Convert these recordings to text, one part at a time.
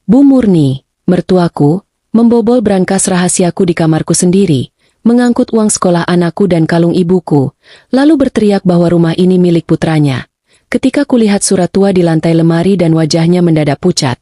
Bu Murni, mertuaku, membobol brankas rahasiaku di kamarku sendiri, mengangkut uang sekolah anakku dan kalung ibuku, lalu berteriak bahwa rumah ini milik putranya. Ketika kulihat surat tua di lantai lemari dan wajahnya mendadak pucat,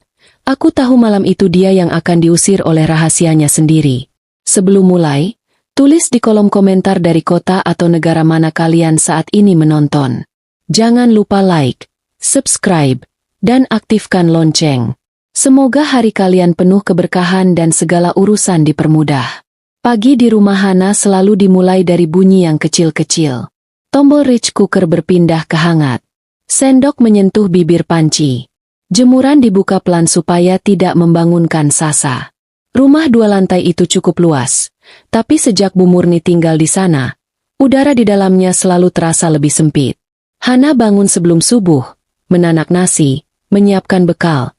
aku tahu malam itu dia yang akan diusir oleh rahasianya sendiri. Sebelum mulai, tulis di kolom komentar dari kota atau negara mana kalian saat ini menonton. Jangan lupa like, subscribe, dan aktifkan lonceng. Semoga hari kalian penuh keberkahan dan segala urusan dipermudah. Pagi di rumah Hana selalu dimulai dari bunyi yang kecil-kecil. Tombol rice cooker berpindah ke hangat. Sendok menyentuh bibir panci. Jemuran dibuka pelan supaya tidak membangunkan Sasa. Rumah 2 lantai itu cukup luas, tapi sejak Bu Murni tinggal di sana, udara di dalamnya selalu terasa lebih sempit. Hana bangun sebelum subuh, menanak nasi, menyiapkan bekal,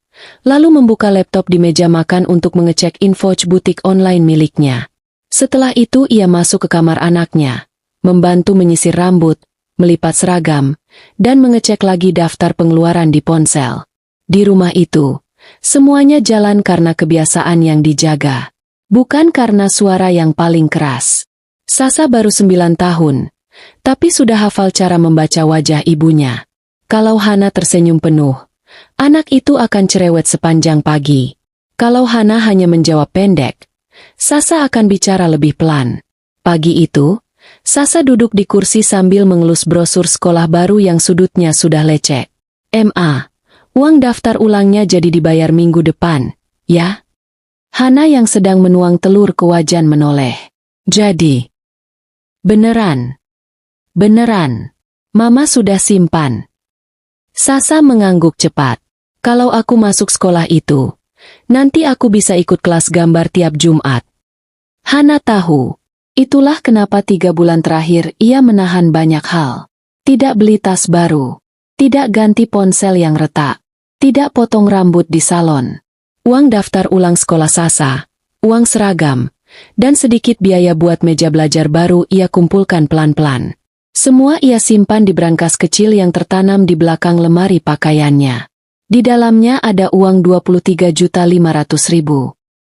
lalu membuka laptop di meja makan untuk mengecek info butik online miliknya. Setelah itu ia masuk ke kamar anaknya, membantu menyisir rambut, melipat seragam, dan mengecek lagi daftar pengeluaran di ponsel. Di rumah itu, semuanya jalan karena kebiasaan yang dijaga, bukan karena suara yang paling keras. Sasa baru 9 tahun, tapi sudah hafal cara membaca wajah ibunya. Kalau Hana tersenyum penuh, anak itu akan cerewet sepanjang pagi. Kalau Hana hanya menjawab pendek, Sasa akan bicara lebih pelan. Pagi itu, Sasa duduk di kursi sambil mengelus brosur sekolah baru yang sudutnya sudah lecek. Uang daftar ulangnya jadi dibayar minggu depan, ya? Hana yang sedang menuang telur ke wajan menoleh. Jadi, beneran, Mama sudah simpan. Sasa mengangguk cepat. Kalau aku masuk sekolah itu, nanti aku bisa ikut kelas gambar tiap Jumat. Hana tahu, itulah kenapa 3 bulan terakhir ia menahan banyak hal. Tidak beli tas baru, tidak ganti ponsel yang retak, tidak potong rambut di salon. Uang daftar ulang sekolah Sasa, uang seragam, dan sedikit biaya buat meja belajar baru ia kumpulkan pelan-pelan. Semua ia simpan di brankas kecil yang tertanam di belakang lemari pakaiannya. Di dalamnya ada uang 23.500.000.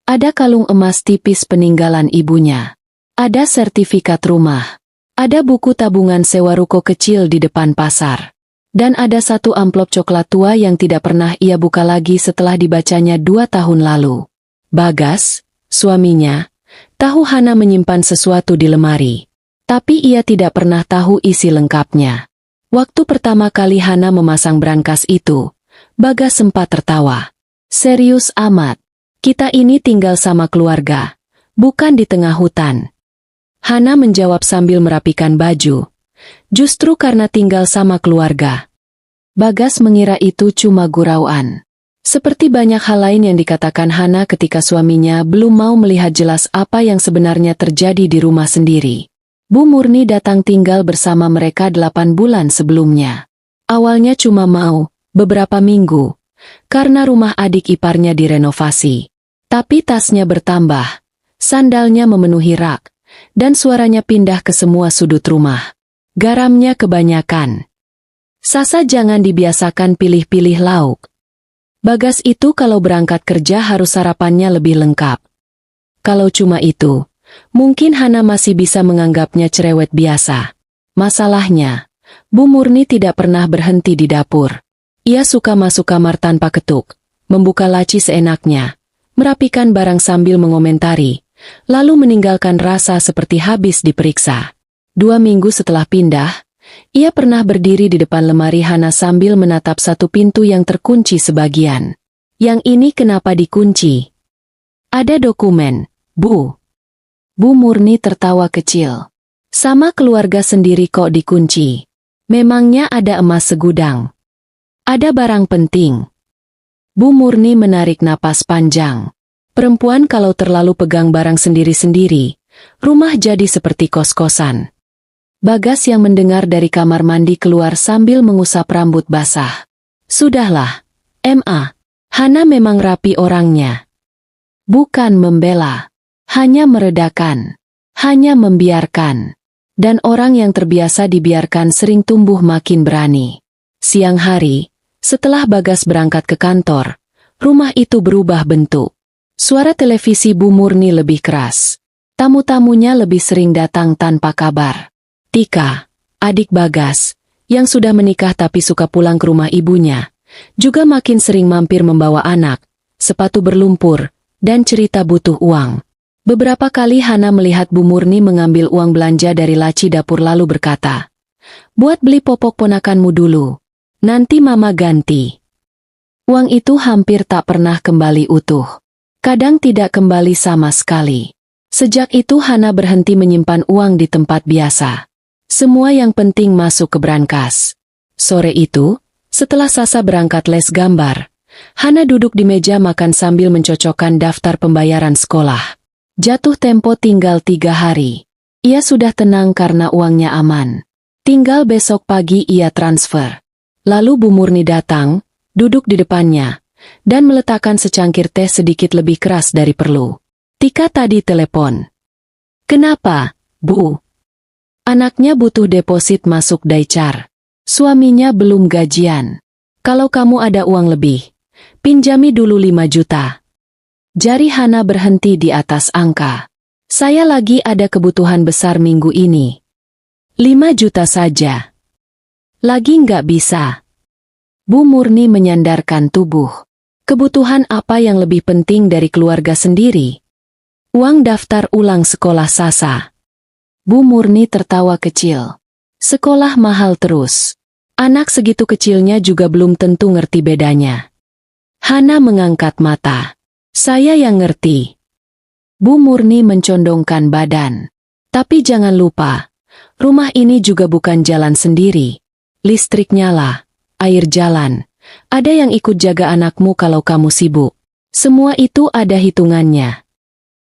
Ada kalung emas tipis peninggalan ibunya. Ada sertifikat rumah. Ada buku tabungan sewa ruko kecil di depan pasar. Dan ada 1 amplop coklat tua yang tidak pernah ia buka lagi setelah dibacanya 2 tahun lalu. Bagas, suaminya, tahu Hana menyimpan sesuatu di lemari. Tapi ia tidak pernah tahu isi lengkapnya. Waktu pertama kali Hana memasang brankas itu, Bagas sempat tertawa. Serius amat, kita ini tinggal sama keluarga, bukan di tengah hutan. Hana menjawab sambil merapikan baju. Justru karena tinggal sama keluarga. Bagas mengira itu cuma gurauan. Seperti banyak hal lain yang dikatakan Hana ketika suaminya belum mau melihat jelas apa yang sebenarnya terjadi di rumah sendiri. Bu Murni datang tinggal bersama mereka 8 bulan sebelumnya. Awalnya cuma mau beberapa minggu, karena rumah adik iparnya direnovasi. Tapi tasnya bertambah, sandalnya memenuhi rak, dan suaranya pindah ke semua sudut rumah. Garamnya kebanyakan. Sasa jangan dibiasakan pilih-pilih lauk. Bagas itu kalau berangkat kerja harus sarapannya lebih lengkap. Kalau cuma itu, mungkin Hana masih bisa menganggapnya cerewet biasa. Masalahnya, Bu Murni tidak pernah berhenti di dapur. Ia suka masuk kamar tanpa ketuk, membuka laci seenaknya, merapikan barang sambil mengomentari, lalu meninggalkan rasa seperti habis diperiksa. 2 minggu setelah pindah, ia pernah berdiri di depan lemari Hana sambil menatap satu pintu yang terkunci sebagian. Yang ini kenapa dikunci? Ada dokumen, Bu. Bu Murni tertawa kecil. Sama keluarga sendiri kok dikunci. Memangnya ada emas segudang? Ada barang penting. Bu Murni menarik napas panjang. Perempuan kalau terlalu pegang barang sendiri-sendiri, rumah jadi seperti kos-kosan. Bagas yang mendengar dari kamar mandi keluar sambil mengusap rambut basah. Sudahlah, Hana memang rapi orangnya. Bukan membela, hanya meredakan, hanya membiarkan. Dan orang yang terbiasa dibiarkan sering tumbuh makin berani. Siang hari, setelah Bagas berangkat ke kantor, rumah itu berubah bentuk. Suara televisi Bu Murni lebih keras. Tamu-tamunya lebih sering datang tanpa kabar. Tika, adik Bagas, yang sudah menikah tapi suka pulang ke rumah ibunya, juga makin sering mampir membawa anak, sepatu berlumpur, dan cerita butuh uang. Beberapa kali Hana melihat Bu Murni mengambil uang belanja dari laci dapur lalu berkata, "Buat beli popok ponakanmu dulu. Nanti mama ganti." Uang itu hampir tak pernah kembali utuh. Kadang tidak kembali sama sekali. Sejak itu Hana berhenti menyimpan uang di tempat biasa. Semua yang penting masuk ke brankas. Sore itu, setelah Sasa berangkat les gambar, Hana duduk di meja makan sambil mencocokkan daftar pembayaran sekolah. Jatuh tempo tinggal 3 hari. Ia sudah tenang karena uangnya aman. Tinggal besok pagi ia transfer. Lalu Bu Murni datang, duduk di depannya, dan meletakkan secangkir teh sedikit lebih keras dari perlu. "Tika tadi telepon." "Kenapa, Bu?" "Anaknya butuh deposit masuk Daicar. Suaminya belum gajian. Kalau kamu ada uang lebih, pinjami dulu 5 juta. Jari Hana berhenti di atas angka. "Saya lagi ada kebutuhan besar minggu ini. 5 juta saja. Lagi nggak bisa." Bu Murni menyandarkan tubuh. Kebutuhan apa yang lebih penting dari keluarga sendiri? Uang daftar ulang sekolah Sasa. Bu Murni tertawa kecil. Sekolah mahal terus. Anak segitu kecilnya juga belum tentu ngerti bedanya. Hana mengangkat mata. "Saya yang ngerti." Bu Murni mencondongkan badan. "Tapi jangan lupa, rumah ini juga bukan jalan sendiri. Listrik nyala, air jalan. Ada yang ikut jaga anakmu kalau kamu sibuk. Semua itu ada hitungannya."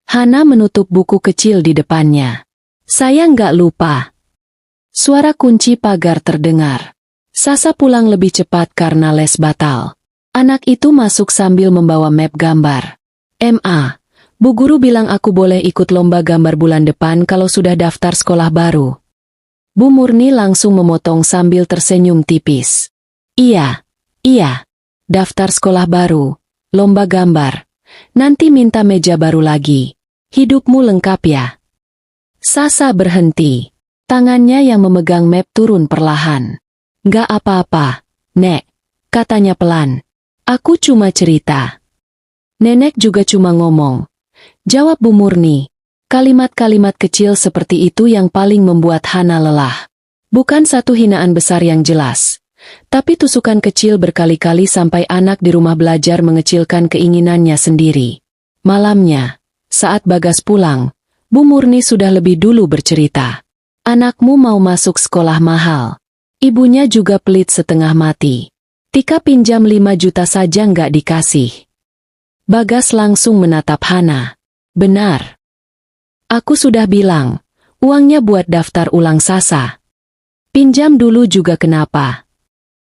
Hana menutup buku kecil di depannya. "Saya nggak lupa." Suara kunci pagar terdengar. Sasa pulang lebih cepat karena les batal. Anak itu masuk sambil membawa map gambar. "Ma, Bu Guru bilang aku boleh ikut lomba gambar bulan depan kalau sudah daftar sekolah baru." Bu Murni langsung memotong sambil tersenyum tipis. Iya, daftar sekolah baru, lomba gambar. Nanti minta meja baru lagi. Hidupmu lengkap ya." Sasa berhenti. Tangannya yang memegang map turun perlahan. "Nggak apa-apa, Nek," katanya pelan. "Aku cuma cerita." "Nenek juga cuma ngomong," jawab Bu Murni. Kalimat-kalimat kecil seperti itu yang paling membuat Hana lelah. Bukan satu hinaan besar yang jelas, tapi tusukan kecil berkali-kali sampai anak di rumah belajar mengecilkan keinginannya sendiri. Malamnya, saat Bagas pulang, Bu Murni sudah lebih dulu bercerita. "Anakmu mau masuk sekolah mahal. Ibunya juga pelit setengah mati. Tika pinjam 5 juta saja nggak dikasih." Bagas langsung menatap Hana. "Benar. Aku sudah bilang, uangnya buat daftar ulang Sasa. Pinjam dulu juga kenapa?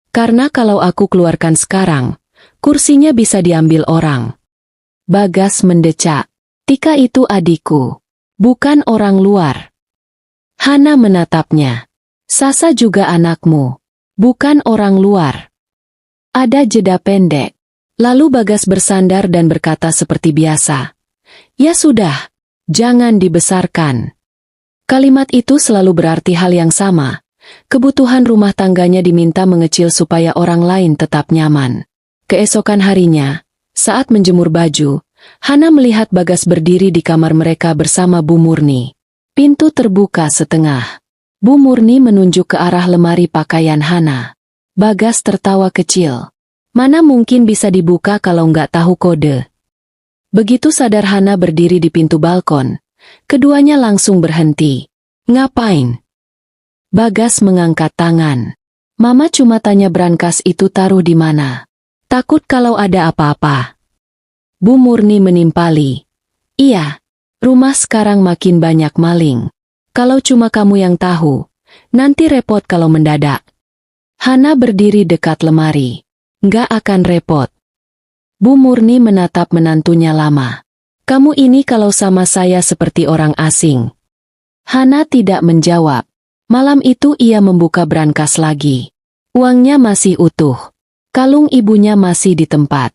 Karena kalau aku keluarkan sekarang, kursinya bisa diambil orang." Bagas mendecak. "Tika itu adikku, bukan orang luar." Hana menatapnya. "Sasa juga anakmu, bukan orang luar." Ada jeda pendek. Lalu Bagas bersandar dan berkata seperti biasa. "Ya sudah, jangan dibesarkan." Kalimat itu selalu berarti hal yang sama. Kebutuhan rumah tangganya diminta mengecil supaya orang lain tetap nyaman. Keesokan harinya, saat menjemur baju, Hana melihat Bagas berdiri di kamar mereka bersama Bu Murni. Pintu terbuka setengah. Bu Murni menunjuk ke arah lemari pakaian Hana. Bagas tertawa kecil. "Mana mungkin bisa dibuka kalau nggak tahu kode." Begitu sadar Hana berdiri di pintu balkon, keduanya langsung berhenti. "Ngapain?" Bagas mengangkat tangan. "Mama cuma tanya brankas itu taruh di mana. Takut kalau ada apa-apa." Bu Murni menimpali. "Iya, rumah sekarang makin banyak maling. Kalau cuma kamu yang tahu, nanti repot kalau mendadak." Hana berdiri dekat lemari. "Nggak akan repot." Bu Murni menatap menantunya lama. "Kamu ini kalau sama saya seperti orang asing." Hana tidak menjawab. Malam itu ia membuka brankas lagi. Uangnya masih utuh. Kalung ibunya masih di tempat.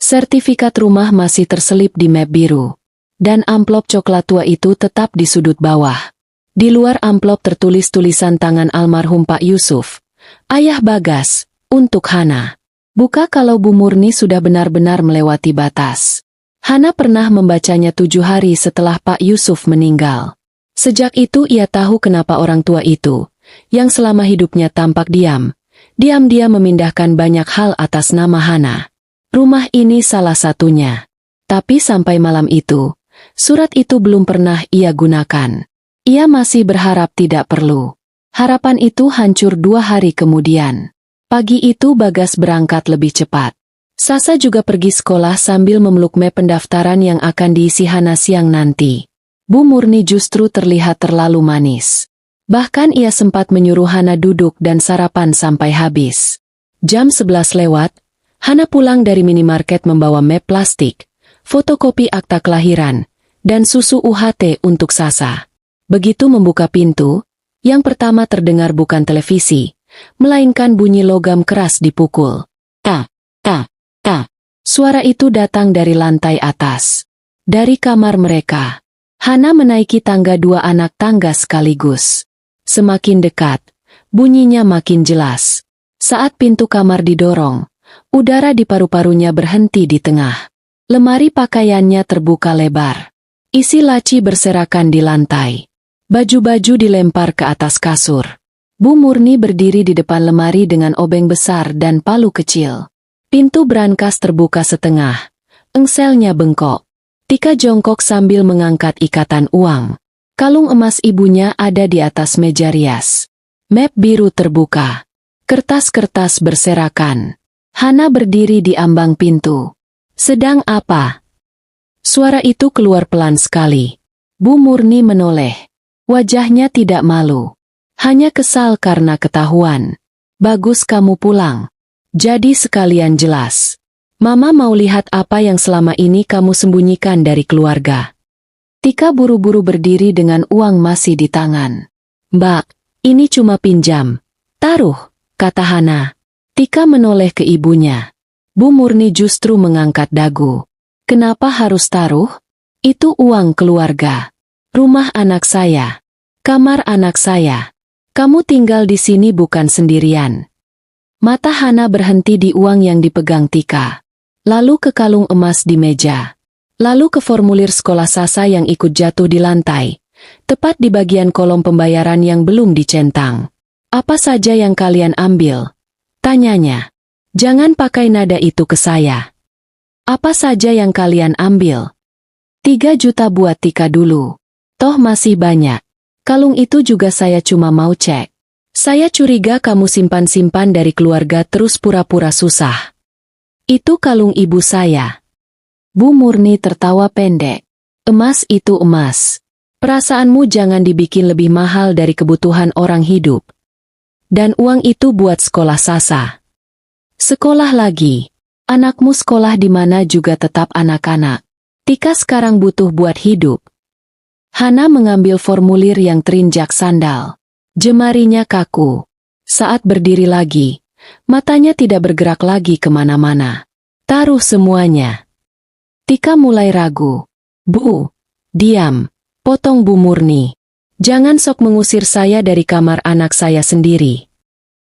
Sertifikat rumah masih terselip di map biru. Dan amplop coklat tua itu tetap di sudut bawah. Di luar amplop tertulis tulisan tangan almarhum Pak Yusuf. Ayah Bagas, untuk Hana. Buka kalau Bu Murni sudah benar-benar melewati batas. Hana pernah membacanya 7 hari setelah Pak Yusuf meninggal. Sejak itu ia tahu kenapa orang tua itu, yang selama hidupnya tampak diam-diam memindahkan banyak hal atas nama Hana. Rumah ini salah satunya. Tapi sampai malam itu, surat itu belum pernah ia gunakan. Ia masih berharap tidak perlu. Harapan itu hancur 2 hari kemudian. Pagi itu Bagas berangkat lebih cepat. Sasa juga pergi sekolah sambil memeluk map pendaftaran yang akan diisi Hana siang nanti. Bu Murni justru terlihat terlalu manis. Bahkan ia sempat menyuruh Hana duduk dan sarapan sampai habis. Jam 11 lewat, Hana pulang dari minimarket membawa map plastik, fotokopi akta kelahiran, dan susu UHT untuk Sasa. Begitu membuka pintu, yang pertama terdengar bukan televisi, melainkan bunyi logam keras dipukul. Kak. Suara itu datang dari lantai atas. Dari kamar mereka. Hana menaiki tangga 2 anak tangga sekaligus. Semakin dekat, bunyinya makin jelas. Saat pintu kamar didorong, udara di paru-parunya berhenti di tengah. Lemari pakaiannya terbuka lebar. Isi laci berserakan di lantai. Baju-baju dilempar ke atas kasur. Bu Murni berdiri di depan lemari dengan obeng besar dan palu kecil. Pintu brankas terbuka setengah. Engselnya bengkok. Tika jongkok sambil mengangkat ikatan uang. Kalung emas ibunya ada di atas meja rias. Map biru terbuka. Kertas-kertas berserakan. Hana berdiri di ambang pintu. Sedang apa? Suara itu keluar pelan sekali. Bu Murni menoleh. Wajahnya tidak malu. Hanya kesal karena ketahuan. Bagus kamu pulang. Jadi sekalian jelas. Mama mau lihat apa yang selama ini kamu sembunyikan dari keluarga. Tika buru-buru berdiri dengan uang masih di tangan. Mbak, ini cuma pinjam. Taruh, kata Hana. Tika menoleh ke ibunya. Bu Murni justru mengangkat dagu. Kenapa harus taruh? Itu uang keluarga. Rumah anak saya. Kamar anak saya. Kamu tinggal di sini bukan sendirian. Mata Hana berhenti di uang yang dipegang Tika. Lalu ke kalung emas di meja. Lalu ke formulir sekolah Sasa yang ikut jatuh di lantai. Tepat di bagian kolom pembayaran yang belum dicentang. Apa saja yang kalian ambil? Tanyanya. Jangan pakai nada itu ke saya. Apa saja yang kalian ambil? 3 juta buat Tika dulu. Toh masih banyak. Kalung itu juga saya cuma mau cek. Saya curiga kamu simpan-simpan dari keluarga terus pura-pura susah. Itu kalung ibu saya. Bu Murni tertawa pendek. Emas itu emas. Perasaanmu jangan dibikin lebih mahal dari kebutuhan orang hidup. Dan uang itu buat sekolah Sasa. Sekolah lagi. Anakmu sekolah di mana juga tetap anak-anak. Tika sekarang butuh buat hidup. Hana mengambil formulir yang terinjak sandal. Jemarinya kaku. Saat berdiri lagi, matanya tidak bergerak lagi kemana-mana. Taruh semuanya. Tika mulai ragu. Bu, diam. Potong Bu Murni. Jangan sok mengusir saya dari kamar anak saya sendiri.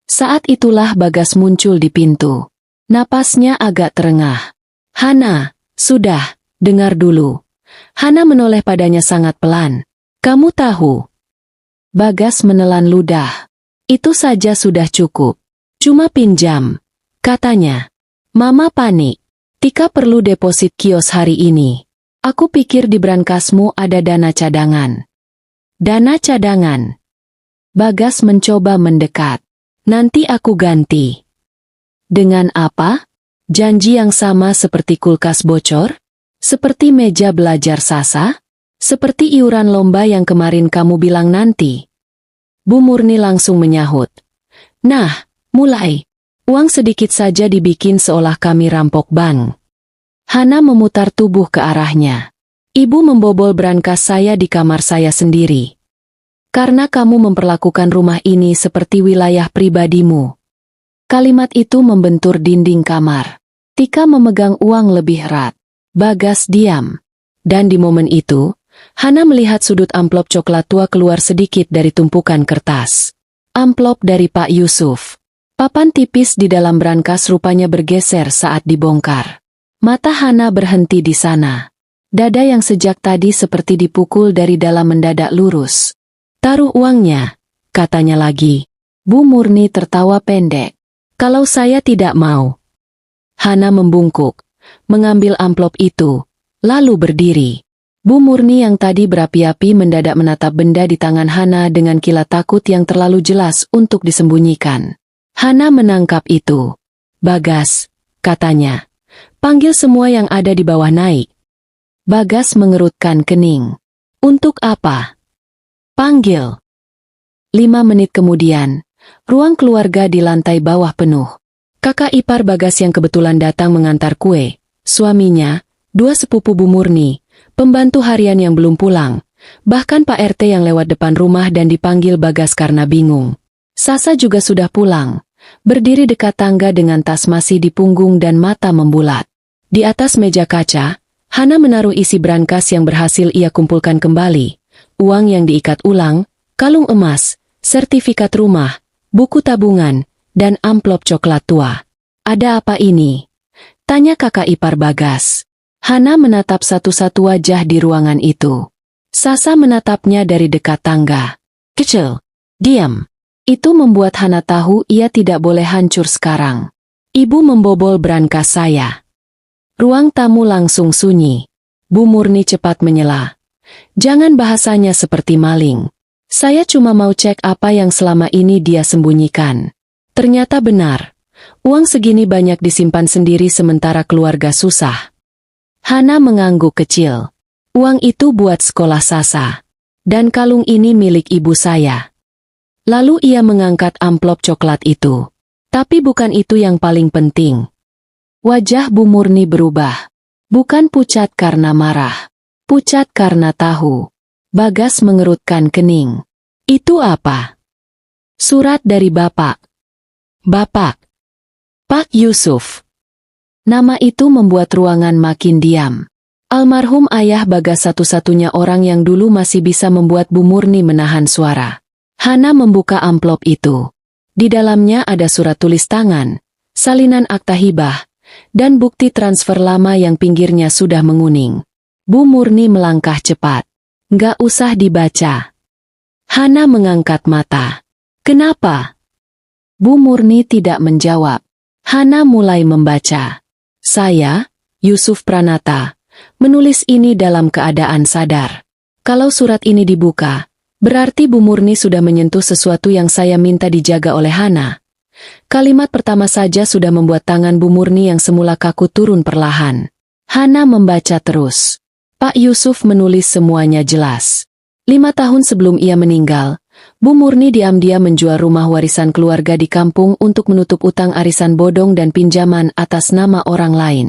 Saat itulah Bagas muncul di pintu. Napasnya agak terengah. Hana, sudah, dengar dulu. Hana menoleh padanya sangat pelan. Kamu tahu. Bagas menelan ludah. Itu saja sudah cukup. Cuma pinjam. Katanya. Mama panik. Tika perlu deposit kios hari ini. Aku pikir di brankasmu ada dana cadangan. Dana cadangan. Bagas mencoba mendekat. Nanti aku ganti. Dengan apa? Janji yang sama seperti kulkas bocor? Seperti meja belajar Sasa? Seperti iuran lomba yang kemarin kamu bilang nanti? Bu Murni langsung menyahut. Nah, mulai. Uang sedikit saja dibikin seolah kami rampok bank. Hana memutar tubuh ke arahnya. Ibu membobol brankas saya di kamar saya sendiri. Karena kamu memperlakukan rumah ini seperti wilayah pribadimu. Kalimat itu membentur dinding kamar. Tika memegang uang lebih erat. Bagas diam. Dan di momen itu, Hana melihat sudut amplop coklat tua keluar sedikit dari tumpukan kertas. Amplop dari Pak Yusuf. Papan tipis di dalam brankas rupanya bergeser saat dibongkar. Mata Hana berhenti di sana. Dada yang sejak tadi seperti dipukul dari dalam mendadak lurus. "Taruh uangnya," katanya lagi. Bu Murni tertawa pendek. "Kalau saya tidak mau." Hana membungkuk, mengambil amplop itu, lalu berdiri. Bu Murni yang tadi berapi-api mendadak menatap benda di tangan Hana dengan kilat takut yang terlalu jelas untuk disembunyikan. Hana menangkap itu. "Bagas," katanya. "Panggil semua yang ada di bawah naik." Bagas mengerutkan kening. "Untuk apa?" "Panggil." 5 menit kemudian, ruang keluarga di lantai bawah penuh. Kakak ipar Bagas yang kebetulan datang mengantar kue, suaminya, 2 sepupu Bu Murni, pembantu harian yang belum pulang, bahkan Pak RT yang lewat depan rumah dan dipanggil Bagas karena bingung. Sasa juga sudah pulang, berdiri dekat tangga dengan tas masih di punggung dan mata membulat. Di atas meja kaca, Hana menaruh isi brankas yang berhasil ia kumpulkan kembali, uang yang diikat ulang, kalung emas, sertifikat rumah, buku tabungan, dan amplop coklat tua. "Ada apa ini?" tanya kakak ipar Bagas. Hana menatap satu-satu wajah di ruangan itu. Sasa menatapnya dari dekat tangga. "Kecil, diam." Itu membuat Hana tahu ia tidak boleh hancur sekarang. "Ibu membobol brankas saya." Ruang tamu langsung sunyi. Bu Murni cepat menyela. "Jangan bahasanya seperti maling. Saya cuma mau cek apa yang selama ini dia sembunyikan." Ternyata benar. Uang segini banyak disimpan sendiri sementara keluarga susah. Hana mengangguk kecil. "Uang itu buat sekolah Sasa. Dan kalung ini milik ibu saya." Lalu ia mengangkat amplop coklat itu. Tapi bukan itu yang paling penting. Wajah Bu Murni berubah. Bukan pucat karena marah. Pucat karena tahu. Bagas mengerutkan kening. "Itu apa?" "Surat dari Bapak." "Bapak?" "Pak Yusuf." Nama itu membuat ruangan makin diam. Almarhum ayah Bagas satu-satunya orang yang dulu masih bisa membuat Bu Murni menahan suara. Hana membuka amplop itu. Di dalamnya ada surat tulis tangan, salinan akta hibah, dan bukti transfer lama yang pinggirnya sudah menguning. Bu Murni melangkah cepat. "Nggak usah dibaca." Hana mengangkat mata. "Kenapa?" Bu Murni tidak menjawab. Hana mulai membaca. "Saya, Yusuf Pranata, menulis ini dalam keadaan sadar. Kalau surat ini dibuka, berarti Bu Murni sudah menyentuh sesuatu yang saya minta dijaga oleh Hana." Kalimat pertama saja sudah membuat tangan Bu Murni yang semula kaku turun perlahan. Hana membaca terus. Pak Yusuf menulis semuanya jelas. 5 tahun sebelum ia meninggal, Bu Murni diam-diam menjual rumah warisan keluarga di kampung untuk menutup utang arisan bodong dan pinjaman atas nama orang lain.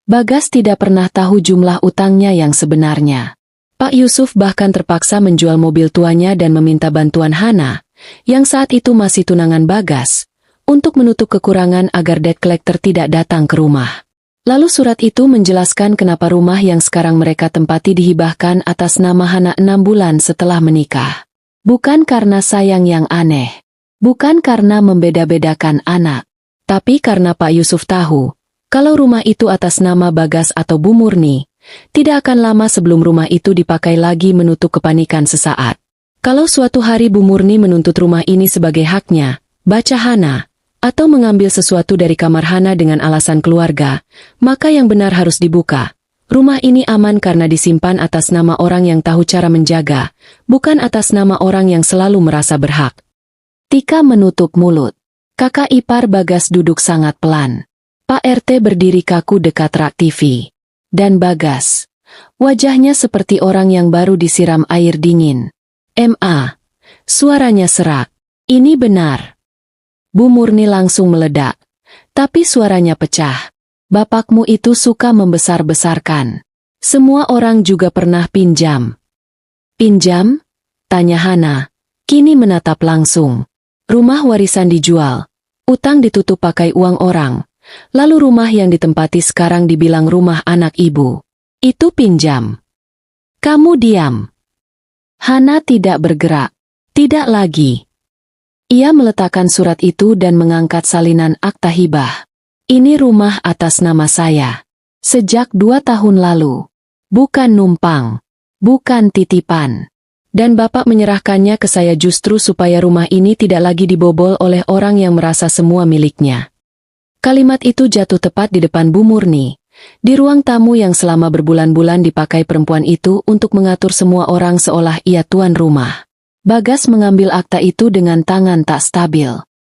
Bagas tidak pernah tahu jumlah utangnya yang sebenarnya. Pak Yusuf bahkan terpaksa menjual mobil tuanya dan meminta bantuan Hana, yang saat itu masih tunangan Bagas, untuk menutup kekurangan agar debt collector tidak datang ke rumah. Lalu surat itu menjelaskan kenapa rumah yang sekarang mereka tempati dihibahkan atas nama Hana 6 bulan setelah menikah. Bukan karena sayang yang aneh. Bukan karena membeda-bedakan anak. Tapi karena Pak Yusuf tahu, kalau rumah itu atas nama Bagas atau Bu Murni, tidak akan lama sebelum rumah itu dipakai lagi menutup kepanikan sesaat. Kalau suatu hari Bu Murni menuntut rumah ini sebagai haknya, baca Hana, atau mengambil sesuatu dari kamar Hana dengan alasan keluarga, maka yang benar harus dibuka. Rumah ini aman karena disimpan atas nama orang yang tahu cara menjaga, bukan atas nama orang yang selalu merasa berhak. Tika menutup mulut. Kakak ipar Bagas duduk sangat pelan. Pak RT berdiri kaku dekat rak TV. Dan Bagas, wajahnya seperti orang yang baru disiram air dingin. "Ma." Suaranya serak. "Ini benar." Bu Murni langsung meledak. Tapi suaranya pecah. "Bapakmu itu suka membesar-besarkan. Semua orang juga pernah pinjam." "Pinjam?" tanya Hana, kini menatap langsung. "Rumah warisan dijual. Utang ditutup pakai uang orang. lalu rumah yang ditempati sekarang dibilang rumah anak ibu. Itu pinjam. Kamu diam. Hana tidak bergerak. Tidak lagi. Ia meletakkan surat itu dan mengangkat salinan akta hibah. Ini rumah atas nama saya. Sejak 2 tahun lalu. Bukan numpang. Bukan titipan. Dan Bapak menyerahkannya ke saya justru supaya rumah ini tidak lagi dibobol oleh orang yang merasa semua miliknya. Kalimat itu jatuh tepat di depan Bu Murni. Di ruang tamu yang selama berbulan-bulan dipakai perempuan itu untuk mengatur semua orang seolah ia tuan rumah. Bagas mengambil akta itu dengan tangan tak stabil.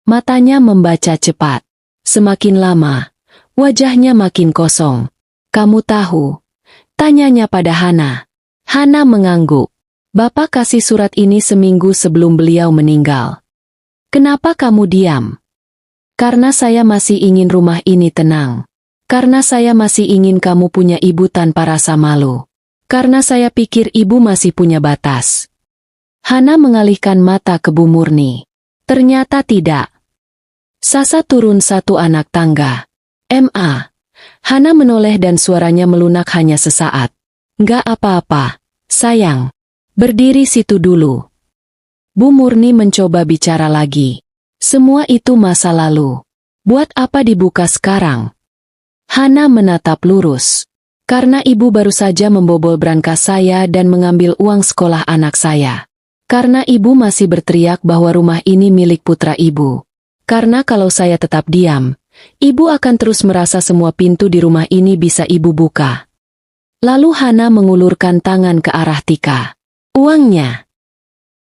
Matanya membaca cepat. Semakin lama, wajahnya makin kosong. Kamu tahu? Tanyanya pada Hana. Hana mengangguk. Bapak kasih surat ini seminggu sebelum beliau meninggal. Kenapa kamu diam? Karena saya masih ingin rumah ini tenang. Karena saya masih ingin kamu punya ibu tanpa rasa malu. Karena saya pikir ibu masih punya batas. Hana mengalihkan mata ke Bu Murni. Ternyata tidak. Sasa turun satu anak tangga. Ma. Hana menoleh dan suaranya melunak hanya sesaat. Nggak apa-apa, sayang. Berdiri situ dulu. Bu Murni mencoba bicara lagi. Semua itu masa lalu. Buat apa dibuka sekarang? Hana menatap lurus. Karena ibu baru saja membobol brankas saya dan mengambil uang sekolah anak saya. Karena ibu masih berteriak bahwa rumah ini milik putra ibu. Karena kalau saya tetap diam, ibu akan terus merasa semua pintu di rumah ini bisa ibu buka. Lalu Hana mengulurkan tangan ke arah Tika. Uangnya.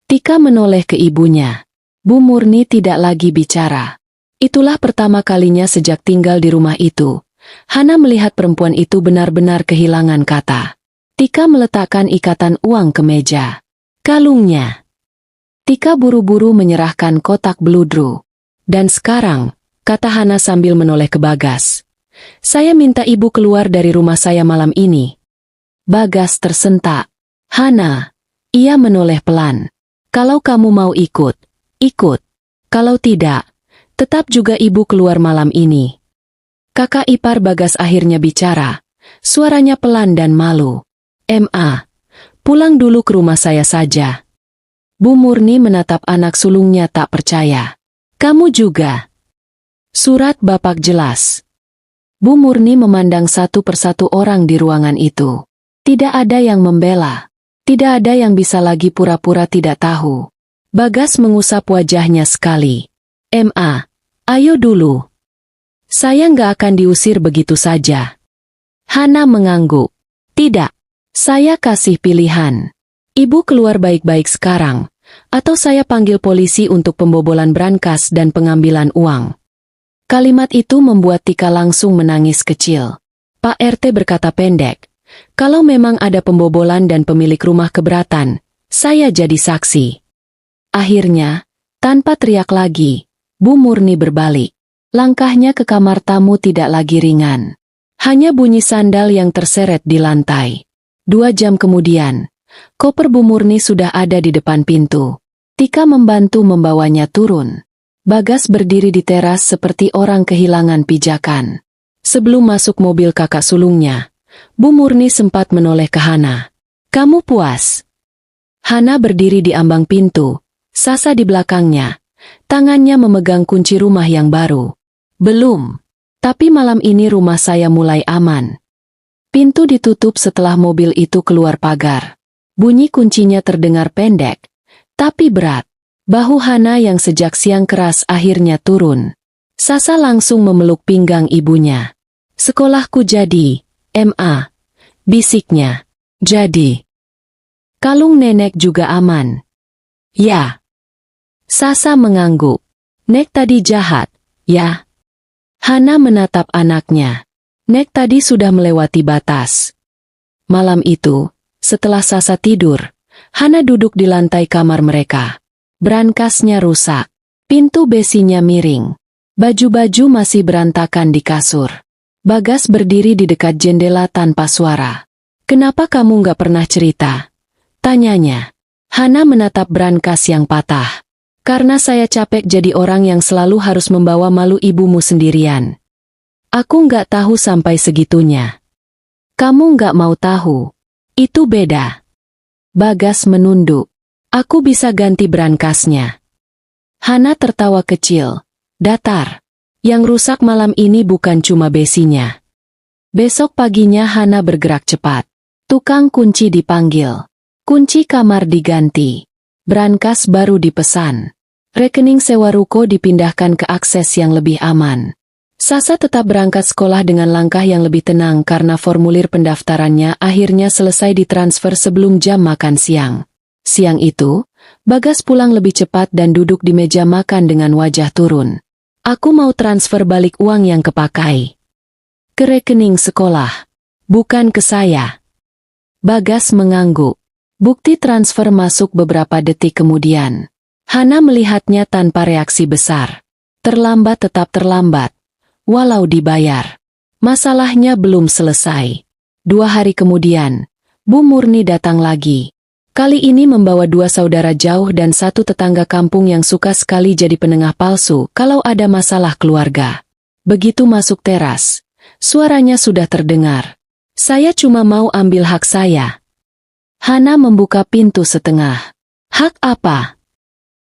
Tika menoleh ke ibunya. Bu Murni tidak lagi bicara. Itulah pertama kalinya sejak tinggal di rumah itu. Hana melihat perempuan itu benar-benar kehilangan kata. Tika meletakkan ikatan uang ke meja. Kalungnya. Tika buru-buru menyerahkan kotak beludru. Dan sekarang, kata Hana sambil menoleh ke Bagas. Saya minta ibu keluar dari rumah saya malam ini. Bagas tersentak. Hana. Ia menoleh pelan. Kalau kamu mau ikut, ikut. Kalau tidak, tetap juga ibu keluar malam ini. Kakak ipar Bagas akhirnya bicara. Suaranya pelan dan malu. Ma. Pulang dulu ke rumah saya saja. Bu Murni menatap anak sulungnya tak percaya. Kamu juga. Surat Bapak jelas. Bu Murni memandang satu persatu orang di ruangan itu. Tidak ada yang membela. Tidak ada yang bisa lagi pura-pura tidak tahu. Bagas mengusap wajahnya sekali. Ma, ayo dulu. Saya nggak akan diusir begitu saja. Hana mengangguk. Tidak. Saya kasih pilihan. Ibu keluar baik-baik sekarang, atau saya panggil polisi untuk pembobolan brankas dan pengambilan uang. Kalimat itu membuat Tika langsung menangis kecil. Pak RT berkata pendek, kalau memang ada pembobolan dan pemilik rumah keberatan, saya jadi saksi. Akhirnya, tanpa teriak lagi, Bu Murni berbalik. Langkahnya ke kamar tamu tidak lagi ringan. Hanya bunyi sandal yang terseret di lantai. 2 jam kemudian, koper Bu Murni sudah ada di depan pintu. Tika membantu membawanya turun. Bagas berdiri di teras seperti orang kehilangan pijakan. Sebelum masuk mobil kakak sulungnya, Bu Murni sempat menoleh ke Hana. Kamu puas? Hana berdiri di ambang pintu, Sasa di belakangnya. Tangannya memegang kunci rumah yang baru. Belum. Tapi malam ini rumah saya mulai aman. Pintu ditutup setelah mobil itu keluar pagar. Bunyi kuncinya terdengar pendek, tapi berat. Bahu Hana yang sejak siang keras akhirnya turun. Sasa langsung memeluk pinggang ibunya. Sekolahku jadi, Ma. Bisiknya. Jadi. Kalung nenek juga aman. Ya. Sasa mengangguk. Nek tadi jahat, ya. Hana menatap anaknya. Nek tadi sudah melewati batas. Malam itu, setelah Sasa tidur, Hana duduk di lantai kamar mereka. Brankasnya rusak. Pintu besinya miring. Baju-baju masih berantakan di kasur. Bagas berdiri di dekat jendela tanpa suara. Kenapa kamu nggak pernah cerita? Tanyanya. Hana menatap brankas yang patah. Karena saya capek jadi orang yang selalu harus membawa malu ibumu sendirian. Aku nggak tahu sampai segitunya. Kamu nggak mau tahu. Itu beda. Bagas menunduk. Aku bisa ganti brankasnya. Hana tertawa kecil, datar. Yang rusak malam ini bukan cuma besinya. Besok paginya Hana bergerak cepat. Tukang kunci dipanggil. Kunci kamar diganti. Brankas baru dipesan. Rekening sewa ruko dipindahkan ke akses yang lebih aman. Sasa tetap berangkat sekolah dengan langkah yang lebih tenang karena formulir pendaftarannya akhirnya selesai ditransfer sebelum jam makan siang. Siang itu, Bagas pulang lebih cepat dan duduk di meja makan dengan wajah turun. Aku mau transfer balik uang yang kepakai. Ke rekening sekolah. Bukan ke saya. Bagas mengangguk. Bukti transfer masuk beberapa detik kemudian. Hana melihatnya tanpa reaksi besar. Terlambat tetap terlambat. Walau dibayar. Masalahnya belum selesai. 2 hari kemudian, Bu Murni datang lagi. Kali ini membawa 2 saudara jauh dan 1 tetangga kampung yang suka sekali jadi penengah palsu kalau ada masalah keluarga. Begitu masuk teras, suaranya sudah terdengar. Saya cuma mau ambil hak saya. Hana membuka pintu setengah. Hak apa?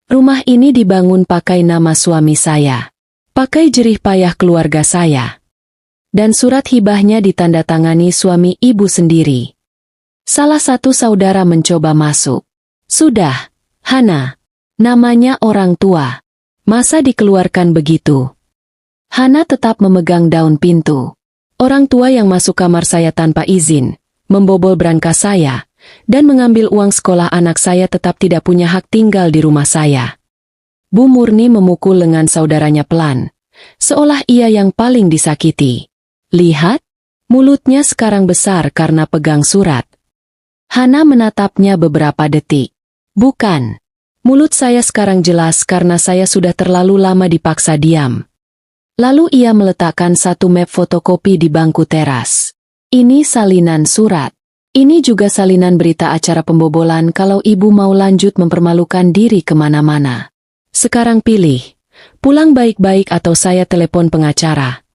Rumah ini dibangun pakai nama suami saya. Pakai jerih payah keluarga saya. Dan surat hibahnya ditandatangani suami ibu sendiri. Salah satu saudara mencoba masuk. Sudah, Hana. Namanya orang tua. Masa dikeluarkan begitu? Hana tetap memegang daun pintu. Orang tua yang masuk kamar saya tanpa izin, membobol brankas saya, dan mengambil uang sekolah anak saya tetap tidak punya hak tinggal di rumah saya. Bu Murni memukul lengan saudaranya pelan, seolah ia yang paling disakiti. Lihat, mulutnya sekarang besar karena pegang surat. Hana menatapnya beberapa detik. Bukan. Mulut saya sekarang jelas karena saya sudah terlalu lama dipaksa diam. Lalu ia meletakkan 1 map fotokopi di bangku teras. Ini salinan surat. Ini juga salinan berita acara pembobolan kalau ibu mau lanjut mempermalukan diri kemana-mana. Sekarang pilih, pulang baik-baik atau saya telepon pengacara.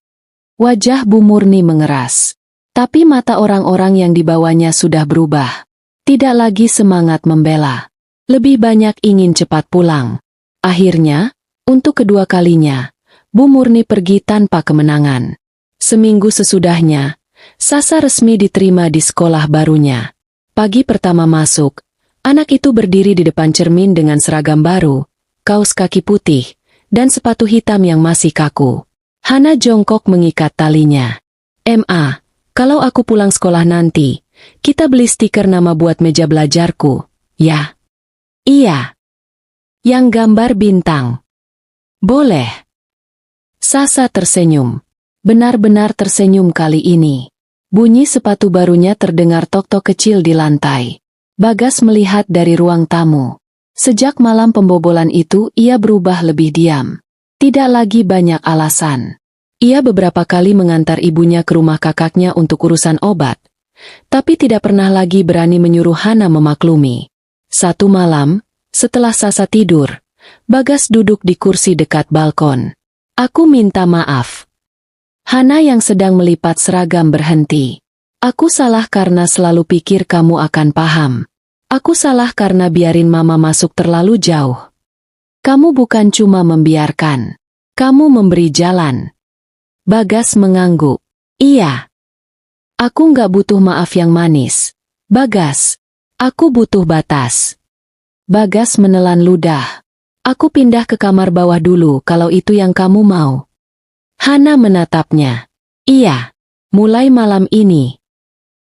Wajah Bu Murni mengeras. Tapi mata orang-orang yang dibawanya sudah berubah. Tidak lagi semangat membela. Lebih banyak ingin cepat pulang. Akhirnya, untuk kedua kalinya, Bu Murni pergi tanpa kemenangan. Seminggu sesudahnya, Sasa resmi diterima di sekolah barunya. Pagi pertama masuk, anak itu berdiri di depan cermin dengan seragam baru, kaos kaki putih, dan sepatu hitam yang masih kaku. Hana jongkok mengikat talinya. "Ma, kalau aku pulang sekolah nanti, kita beli stiker nama buat meja belajarku, ya?" "Iya." "Yang gambar bintang." "Boleh." Sasa tersenyum. Benar-benar tersenyum kali ini. Bunyi sepatu barunya terdengar tok-tok kecil di lantai. Bagas melihat dari ruang tamu. Sejak malam pembobolan itu, ia berubah lebih diam. Tidak lagi banyak alasan. Ia beberapa kali mengantar ibunya ke rumah kakaknya untuk urusan obat. Tapi tidak pernah lagi berani menyuruh Hana memaklumi. Satu malam, setelah Sasa tidur, Bagas duduk di kursi dekat balkon. "Aku minta maaf." Hana yang sedang melipat seragam berhenti. "Aku salah karena selalu pikir kamu akan paham. Aku salah karena biarin mama masuk terlalu jauh. Kamu bukan cuma membiarkan. Kamu memberi jalan." Bagas mengangguk. "Iya. Aku nggak butuh maaf yang manis. Bagas, aku butuh batas." Bagas menelan ludah. "Aku pindah ke kamar bawah dulu kalau itu yang kamu mau." Hana menatapnya. "Iya, mulai malam ini."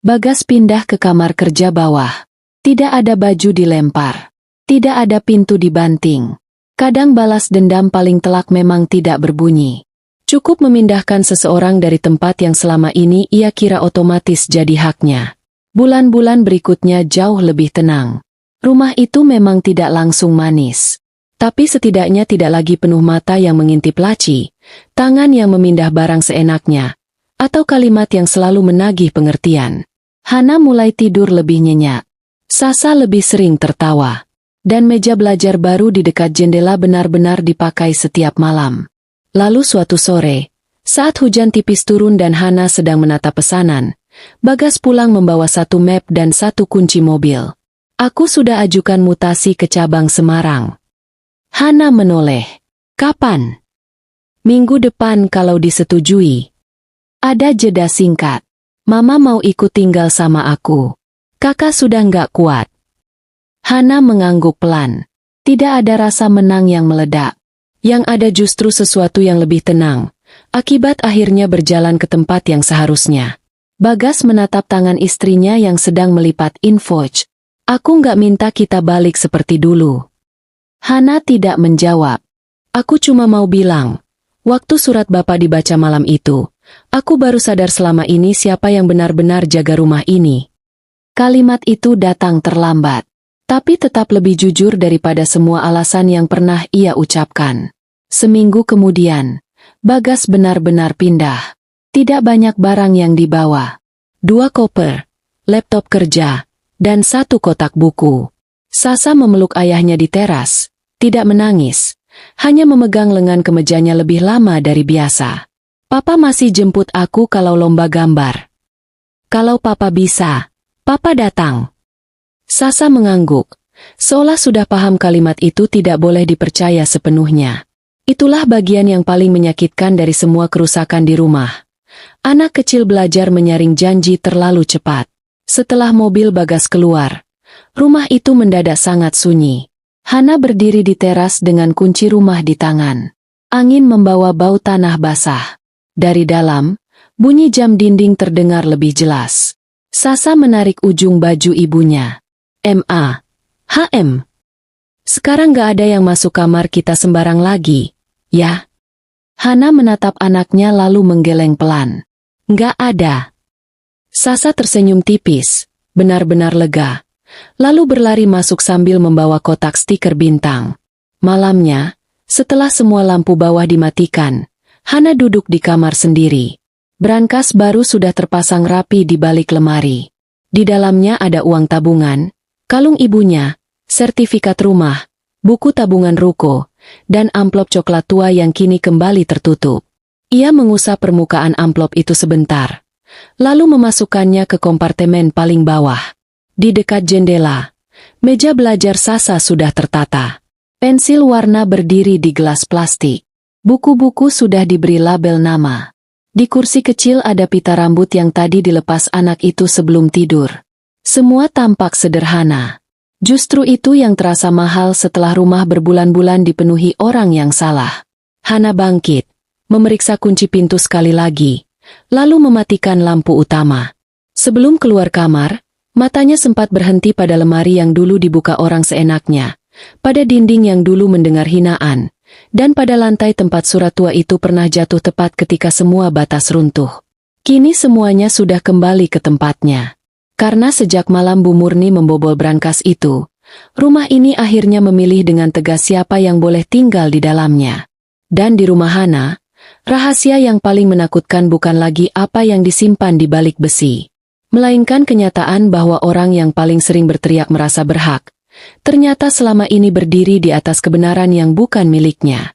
Bagas pindah ke kamar kerja bawah. Tidak ada baju dilempar. Tidak ada pintu dibanting. Kadang balas dendam paling telak memang tidak berbunyi. Cukup memindahkan seseorang dari tempat yang selama ini ia kira otomatis jadi haknya. Bulan-bulan berikutnya jauh lebih tenang. Rumah itu memang tidak langsung manis. Tapi setidaknya tidak lagi penuh mata yang mengintip laci, tangan yang memindah barang seenaknya, atau kalimat yang selalu menagih pengertian. Hana mulai tidur lebih nyenyak. Sasa lebih sering tertawa. Dan meja belajar baru di dekat jendela benar-benar dipakai setiap malam. Lalu suatu sore, Saat hujan tipis turun dan Hana sedang menata pesanan, Bagas pulang membawa satu map dan satu kunci mobil. Aku sudah ajukan mutasi ke cabang Semarang. Hana menoleh. Kapan? Minggu depan kalau disetujui. Ada jeda singkat. Mama mau ikut tinggal sama aku. Kakak sudah nggak kuat. Hana mengangguk pelan. Tidak ada rasa menang yang meledak. Yang ada justru sesuatu yang lebih tenang. Akibat akhirnya berjalan ke tempat yang seharusnya. Bagas menatap tangan istrinya yang sedang melipat invoice. Aku nggak minta kita balik seperti dulu. Hana tidak menjawab. Aku cuma mau bilang, waktu surat Bapak dibaca malam itu, aku baru sadar selama ini siapa yang benar-benar jaga rumah ini. Kalimat itu datang terlambat, tapi tetap lebih jujur daripada semua alasan yang pernah ia ucapkan. Seminggu kemudian, Bagas benar-benar pindah. Tidak banyak barang yang dibawa. 2 koper, laptop kerja, dan 1 kotak buku. Sasa memeluk ayahnya di teras, tidak menangis, hanya memegang lengan kemejanya lebih lama dari biasa. Papa masih jemput aku kalau lomba gambar. Kalau Papa bisa, Papa datang. Sasa mengangguk, seolah sudah paham kalimat itu tidak boleh dipercaya sepenuhnya. Itulah bagian yang paling menyakitkan dari semua kerusakan di rumah. Anak kecil belajar menyaring janji terlalu cepat. Setelah mobil Bagas keluar, rumah itu mendadak sangat sunyi. Hana berdiri di teras dengan kunci rumah di tangan. Angin membawa bau tanah basah. Dari dalam, bunyi jam dinding terdengar lebih jelas. Sasa menarik ujung baju ibunya. Ma. HM. Sekarang gak ada yang masuk kamar kita sembarang lagi, ya? Hana menatap anaknya lalu menggeleng pelan. Nggak ada. Sasa tersenyum tipis, benar-benar lega. Lalu berlari masuk sambil membawa kotak stiker bintang. Malamnya, setelah semua lampu bawah dimatikan, Hana duduk di kamar sendiri. Brankas baru sudah terpasang rapi di balik lemari. Di dalamnya ada uang tabungan, kalung ibunya, sertifikat rumah, buku tabungan ruko, dan amplop coklat tua yang kini kembali tertutup. Ia mengusap permukaan amplop itu sebentar, lalu memasukkannya ke kompartemen paling bawah. Di dekat jendela, meja belajar Sasa sudah tertata. Pensil warna berdiri di gelas plastik. Buku-buku sudah diberi label nama. Di kursi kecil ada pita rambut yang tadi dilepas anak itu sebelum tidur. Semua tampak sederhana. Justru itu yang terasa mahal setelah rumah berbulan-bulan dipenuhi orang yang salah. Hana bangkit, memeriksa kunci pintu sekali lagi, lalu mematikan lampu utama. Sebelum keluar kamar, matanya sempat berhenti pada lemari yang dulu dibuka orang seenaknya, pada dinding yang dulu mendengar hinaan, dan pada lantai tempat surat tua itu pernah jatuh tepat ketika semua batas runtuh. Kini semuanya sudah kembali ke tempatnya. Karena sejak malam Bu Murni membobol brankas itu, rumah ini akhirnya memilih dengan tegas siapa yang boleh tinggal di dalamnya. Dan di rumah Hana, rahasia yang paling menakutkan bukan lagi apa yang disimpan di balik besi, melainkan kenyataan bahwa orang yang paling sering berteriak merasa berhak, ternyata selama ini berdiri di atas kebenaran yang bukan miliknya.